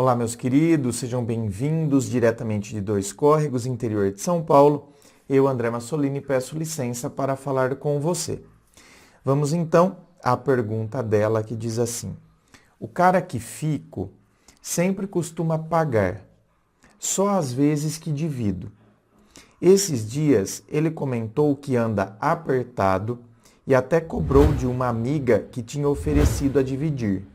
Olá, meus queridos, sejam bem-vindos diretamente de Dois Córregos, interior de São Paulo. Eu, André Massolini, peço licença para falar com você. Vamos então à pergunta dela que diz assim: o cara que fico sempre costuma pagar, só às vezes que divido. Esses dias ele comentou que anda apertado e até cobrou de uma amiga que tinha oferecido a dividir.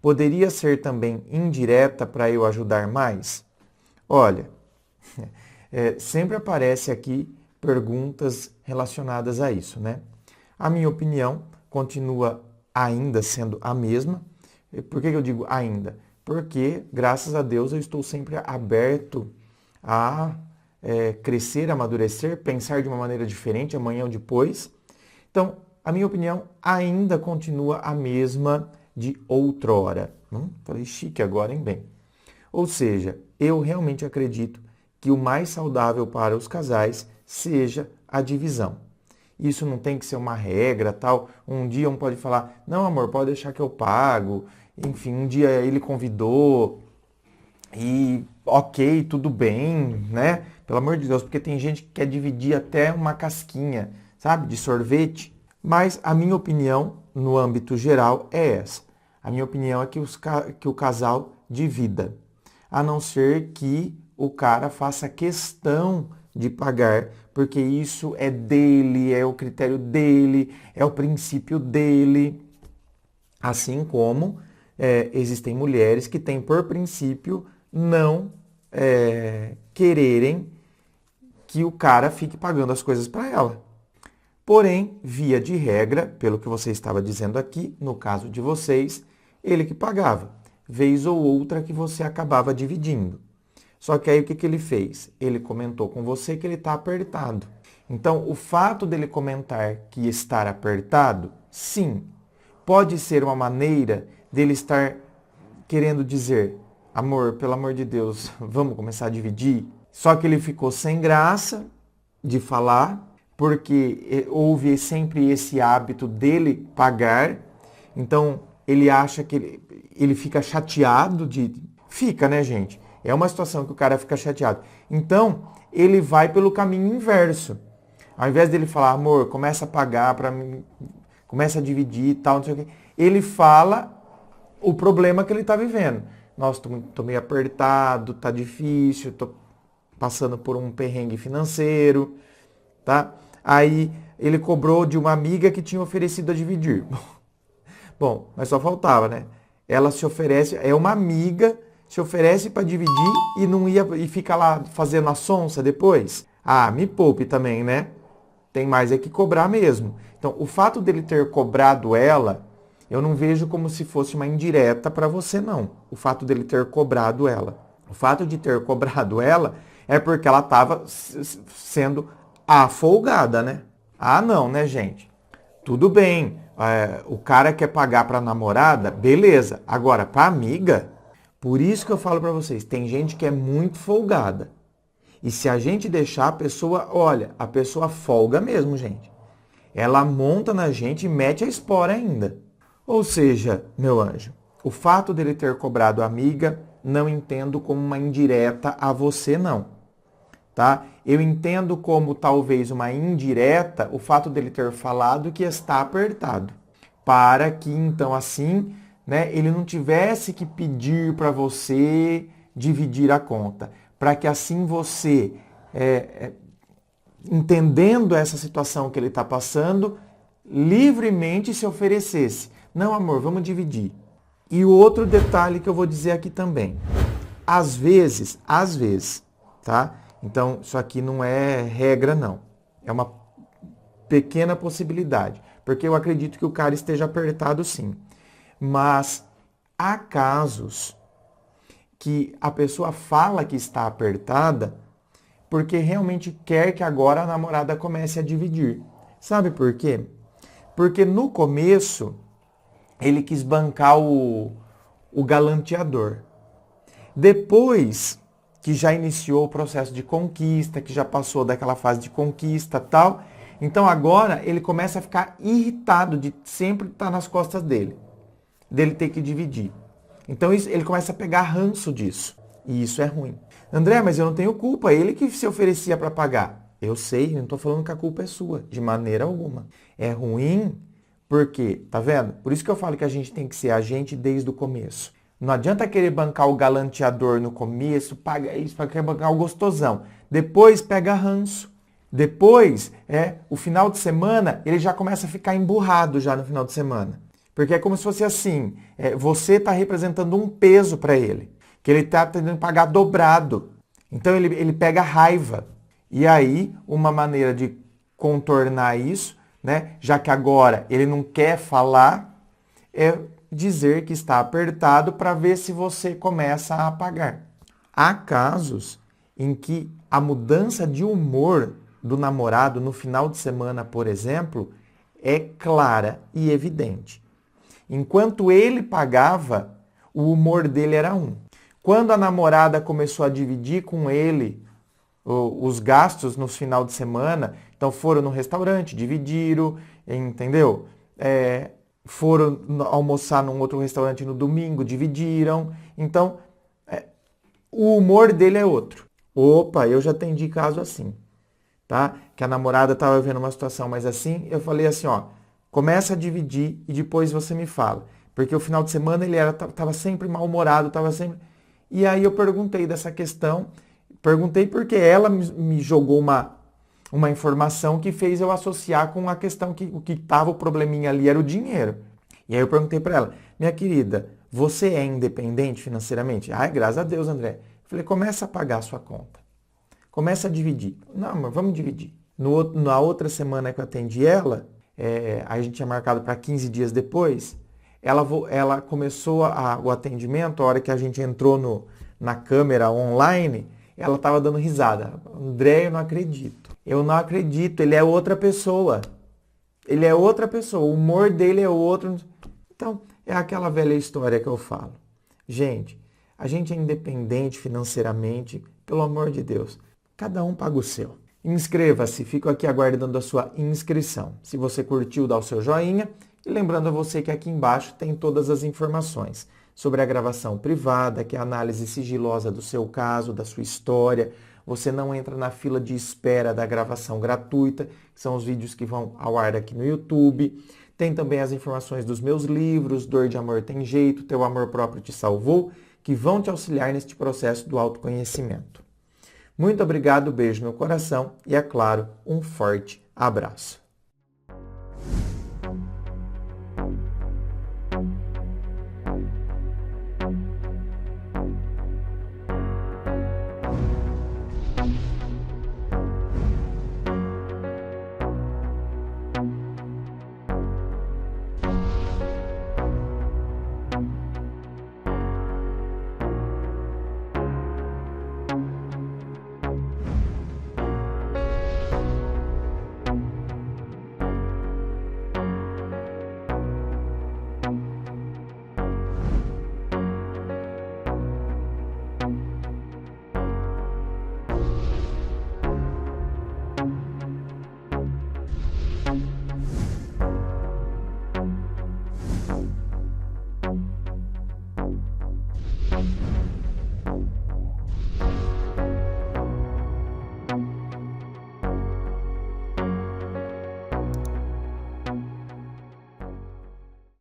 Poderia ser também indireta para eu ajudar mais? Olha, sempre aparece aqui perguntas relacionadas a isso, né? A minha opinião continua ainda sendo a mesma. Por que eu digo ainda? Porque, graças a Deus, eu estou sempre aberto a crescer, amadurecer, pensar de uma maneira diferente amanhã ou depois. Então, a minha opinião ainda continua a mesma de outrora. Falei chique agora, hein, bem? Ou seja, eu realmente acredito que o mais saudável para os casais seja a divisão. Isso não tem que ser uma regra, tal. Um dia um pode falar, não, amor, pode deixar que eu pago. Enfim, um dia ele convidou e ok, tudo bem, né? Pelo amor de Deus, porque tem gente que quer dividir até uma casquinha, sabe, de sorvete. Mas a minha opinião, no âmbito geral, é essa. A minha opinião é que o casal divida. A não ser que o cara faça questão de pagar, porque isso é dele, é o critério dele, é o princípio dele. Assim como existem mulheres que têm por princípio não quererem que o cara fique pagando as coisas para ela. Porém, via de regra, pelo que você estava dizendo aqui, no caso de vocês, ele que pagava, vez ou outra que você acabava dividindo. Só que aí o que ele fez? Ele comentou com você que ele está apertado. Então, o fato dele comentar que estar apertado, sim, pode ser uma maneira dele estar querendo dizer, amor, pelo amor de Deus, vamos começar a dividir? Só que ele ficou sem graça de falar, porque houve sempre esse hábito dele pagar, então ele acha que ele fica chateado Fica, né, gente? É uma situação que o cara fica chateado. Então, ele vai pelo caminho inverso. Ao invés dele falar, amor, começa a pagar para mim, começa a dividir e tal, não sei o quê, ele fala o problema que ele está vivendo. Nossa, tô meio apertado, tá difícil, tô passando por um perrengue financeiro, tá? Aí ele cobrou de uma amiga que tinha oferecido a dividir. Bom, mas só faltava, né? Ela se oferece, é uma amiga, se oferece para dividir e não ia e fica lá fazendo a sonsa depois. Ah, me poupe também, né? Tem mais é que cobrar mesmo. Então, o fato dele ter cobrado ela, eu não vejo como se fosse uma indireta para você, não. O fato dele ter cobrado ela. O fato de ter cobrado ela é porque ela estava sendo folgada, né? Ah, não, né, gente? Tudo bem, o cara quer pagar para namorada, beleza. Agora, para amiga, por isso que eu falo para vocês, tem gente que é muito folgada. E se a gente deixar a pessoa, olha, a pessoa folga mesmo, gente. Ela monta na gente e mete a espora ainda. Ou seja, meu anjo, o fato dele ter cobrado a amiga, não entendo como uma indireta a você, não. Tá? Eu entendo como talvez uma indireta o fato dele ter falado que está apertado. Para que então assim, né, ele não tivesse que pedir para você dividir a conta. Para que assim você, entendendo essa situação que ele está passando, livremente se oferecesse. Não, amor, vamos dividir. E o outro detalhe que eu vou dizer aqui também. Às vezes, tá? Então, isso aqui não é regra, não. É uma pequena possibilidade. Porque eu acredito que o cara esteja apertado, sim. Mas há casos que a pessoa fala que está apertada porque realmente quer que agora a namorada comece a dividir. Sabe por quê? Porque no começo ele quis bancar o galanteador. Depois que já iniciou o processo de conquista, que já passou daquela fase de conquista e tal, então agora ele começa a ficar irritado de sempre estar nas costas dele ter que dividir. Então ele começa a pegar ranço disso. E isso é ruim. André, mas eu não tenho culpa. Ele que se oferecia para pagar. Eu sei, não estou falando que a culpa é sua, de maneira alguma. É ruim porque, tá vendo? Por isso que eu falo que a gente tem que ser agente desde o começo. Não adianta querer bancar o galanteador no começo, paga isso, querer bancar o gostosão. Depois pega ranço. Depois, o final de semana, ele já começa a ficar emburrado já no final de semana. Porque é como se fosse assim, você está representando um peso para ele, que ele está tentando pagar dobrado. Então ele pega raiva. E aí, uma maneira de contornar isso, né, já que agora ele não quer falar, é dizer que está apertado para ver se você começa a pagar. Há casos em que a mudança de humor do namorado no final de semana, por exemplo, é clara e evidente. Enquanto ele pagava, o humor dele era um. Quando a namorada começou a dividir com ele os gastos no final de semana, então foram no restaurante, dividiram, entendeu? Foram almoçar num outro restaurante no domingo, dividiram. Então, o humor dele é outro. Opa, eu já atendi caso assim, tá? Que a namorada estava vivendo uma situação mais assim, eu falei assim, ó, começa a dividir e depois você me fala. Porque o final de semana ele estava sempre mal-humorado, estava sempre... E aí eu perguntei dessa questão, perguntei porque ela me jogou uma informação que fez eu associar com a questão que o que estava o probleminha ali era o dinheiro. E aí eu perguntei para ela, minha querida, você é independente financeiramente? Ai, graças a Deus, André. Eu falei, começa a pagar a sua conta. Começa a dividir. Não, amor, vamos dividir. Na outra semana que eu atendi ela, a gente tinha marcado para 15 dias depois, ela começou o atendimento, a hora que a gente entrou na câmera online, ela estava dando risada. André, eu não acredito. Eu não acredito, ele é outra pessoa. Ele é outra pessoa, o humor dele é outro. Então, é aquela velha história que eu falo. Gente, a gente é independente financeiramente, pelo amor de Deus. Cada um paga o seu. Inscreva-se, fico aqui aguardando a sua inscrição. Se você curtiu, dá o seu joinha. E lembrando a você que aqui embaixo tem todas as informações sobre a gravação privada, que é a análise sigilosa do seu caso, da sua história. Você não entra na fila de espera da gravação gratuita, que são os vídeos que vão ao ar aqui no YouTube. Tem também as informações dos meus livros, Dor de Amor Tem Jeito, Teu Amor Próprio Te Salvou, que vão te auxiliar neste processo do autoconhecimento. Muito obrigado, beijo no coração e, é claro, um forte abraço.